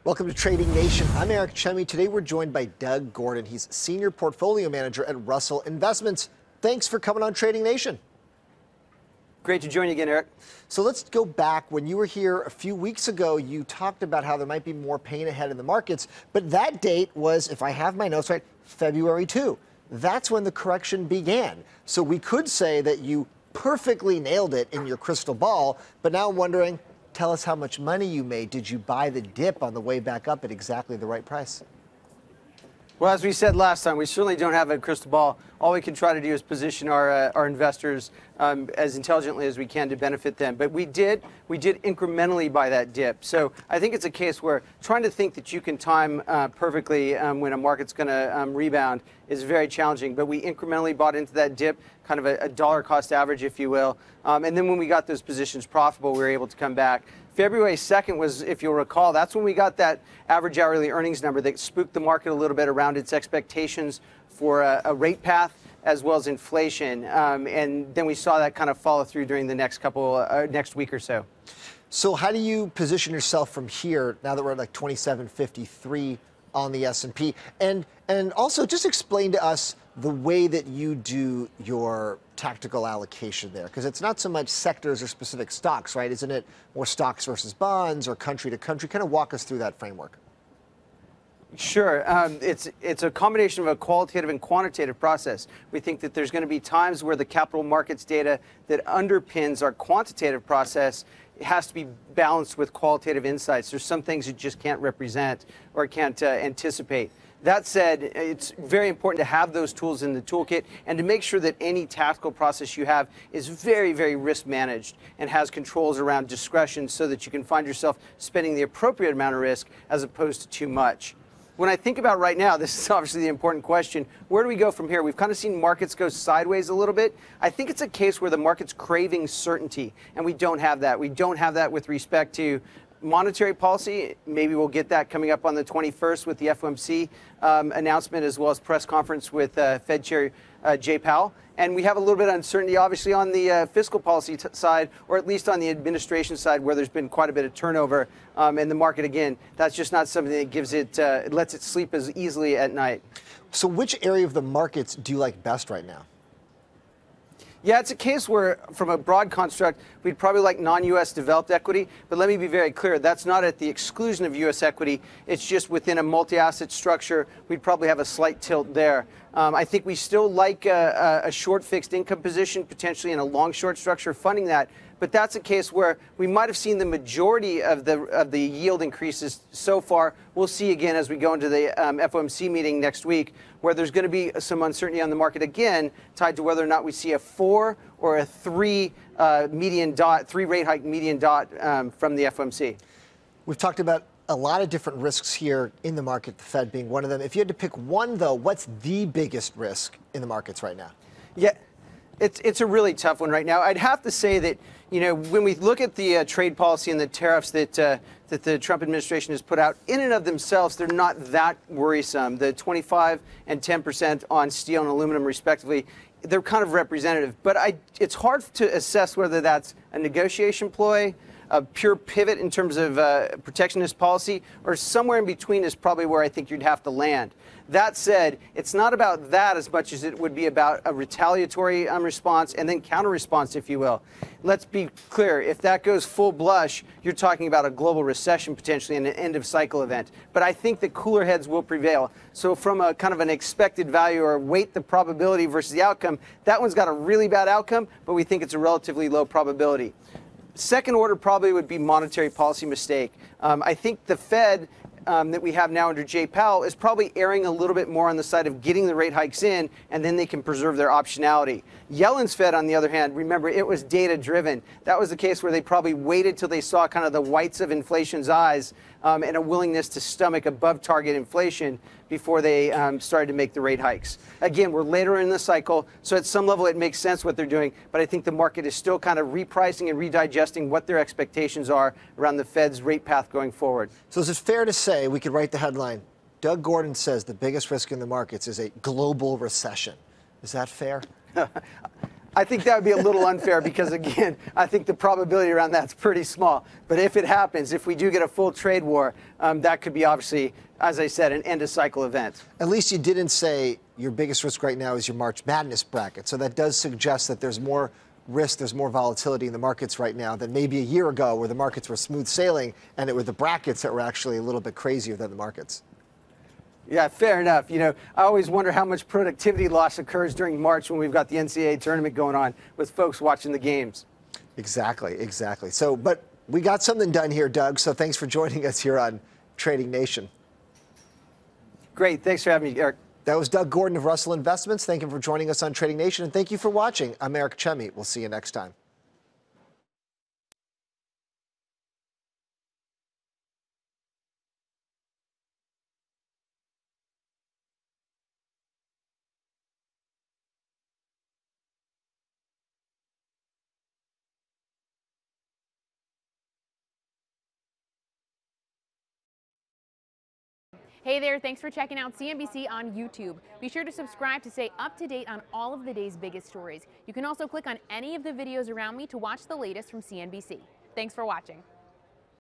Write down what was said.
Welcome to Trading Nation. I'm Eric Chemi. Today we're joined by Doug Gordon. He's Senior Portfolio Manager at Russell Investments. Thanks for coming on Trading Nation. Great to join you again, Eric. So let's go back. When you were here a few weeks ago, you talked about how there might be more pain ahead in the markets, but that date was, if I have my notes right, February 2. That's when the correction began. So we could say that you perfectly nailed it in your crystal ball, but now I'm wondering, tell us how much money you made. Did you buy the dip on the way back up at exactly the right price? Well, as we said last time, we certainly don't have a crystal ball. All we can try to do is position our investors as intelligently as we can to benefit them. But we did incrementally buy that dip. So I think it's a case where trying to think that you can time perfectly when a market's going to rebound is very challenging. But we incrementally bought into that dip, kind of a dollar cost average, if you will. And then when we got those positions profitable, we were able to come back. February 2nd was, if you'll recall, that's when we got that average hourly earnings number that spooked the market a little bit around its expectations for a rate path as well as inflation. And then we saw that kind of follow through during the next week or so. So how do you position yourself from here now that we're at like 2753 on the S&P? And also just explain to us the way that you do your tactical allocation there, because it's not so much sectors or specific stocks, right? Isn't it more stocks versus bonds or country to country? Kind of walk us through that framework. Sure. It's a combination of a qualitative and quantitative process. We think that there's going to be times where the capital markets data that underpins our quantitative process has to be balanced with qualitative insights. There's some things you just can't represent or can't anticipate. That said, it's very important to have those tools in the toolkit and to make sure that any tactical process you have is very, very risk managed and has controls around discretion so that you can find yourself spending the appropriate amount of risk as opposed to too much. When I think about right now, this is obviously the important question. Where do we go from here? We've kind of seen markets go sideways a little bit. I think it's a case where the market's craving certainty, and we don't have that. We don't have that with respect to monetary policy. Maybe we'll get that coming up on the 21st with the FOMC announcement, as well as press conference with Fed Chair Jay Powell. And we have a little bit of uncertainty, obviously, on the fiscal policy side, or at least on the administration side, where there's been quite a bit of turnover in the market. Again, that's just not something that gives it, lets it sleep as easily at night. So which area of the markets do you like best right now? Yeah, it's a case where, from a broad construct, we'd probably like non-U.S. developed equity. But let me be very clear, that's not at the exclusion of U.S. equity. It's just within a multi-asset structure, we'd probably have a slight tilt there. I think we still like a short fixed income position, potentially in a long short structure, funding that. But that's a case where we might have seen the majority of the yield increases so far. We'll see again as we go into the FOMC meeting next week, where there's going to be some uncertainty on the market again, tied to whether or not we see a 4 or a 3 3 rate hike median dot from the FOMC. We've talked about a lot of different risks here in the market, the Fed being one of them. If you had to pick one, though, what's the biggest risk in the markets right now? Yeah, it's a really tough one right now. I'd have to say that, you know, when we look at the trade policy and the tariffs that the Trump administration has put out, in and of themselves, they're not that worrisome. The 25% and 10% on steel and aluminum, respectively, they're kind of representative. But it's hard to assess whether that's a negotiation ploy, a pure pivot in terms of protectionist policy, or somewhere in between is probably where I think you'd have to land. That said, it's not about that as much as it would be about a retaliatory response and then counter response, if you will. Let's be clear, if that goes full blush, you're talking about a global recession potentially and an end of cycle event. But I think that cooler heads will prevail. So from a kind of an expected value or weight the probability versus the outcome, that one's got a really bad outcome, but we think it's a relatively low probability. Second order probably would be monetary policy mistake. I think the Fed that we have now under Jay Powell is probably erring a little bit more on the side of getting the rate hikes in, and then they can preserve their optionality. Yellen's Fed, on the other hand, remember, it was data driven. That was the case where they probably waited till they saw kind of the whites of inflation's eyes and a willingness to stomach above target inflation before they started to make the rate hikes. Again, we're later in the cycle, so at some level it makes sense what they're doing, but I think the market is still kind of repricing and redigesting what their expectations are around the Fed's rate path going forward. So is it fair to say, we could write the headline, Doug Gordon says the biggest risk in the markets is a global recession. Is that fair? I think that would be a little unfair because, again, I think the probability around that's pretty small. But if it happens, if we do get a full trade war, that could be obviously, as I said, an end-of-cycle event. At least you didn't say your biggest risk right now is your March Madness bracket. So that does suggest that there's more risk, there's more volatility in the markets right now than maybe a year ago where the markets were smooth sailing and it were the brackets that were actually a little bit crazier than the markets. Yeah, fair enough. You know, I always wonder how much productivity loss occurs during March when we've got the NCAA tournament going on with folks watching the games. Exactly. So, but we got something done here, Doug, so thanks for joining us here on Trading Nation. Great. Thanks for having me, Eric. That was Doug Gordon of Russell Investments. Thank you for joining us on Trading Nation, and thank you for watching. I'm Eric Chemi. We'll see you next time. Hey there, thanks for checking out CNBC on YouTube. Be sure to subscribe to stay up to date on all of the day's biggest stories. You can also click on any of the videos around me to watch the latest from CNBC. Thanks for watching.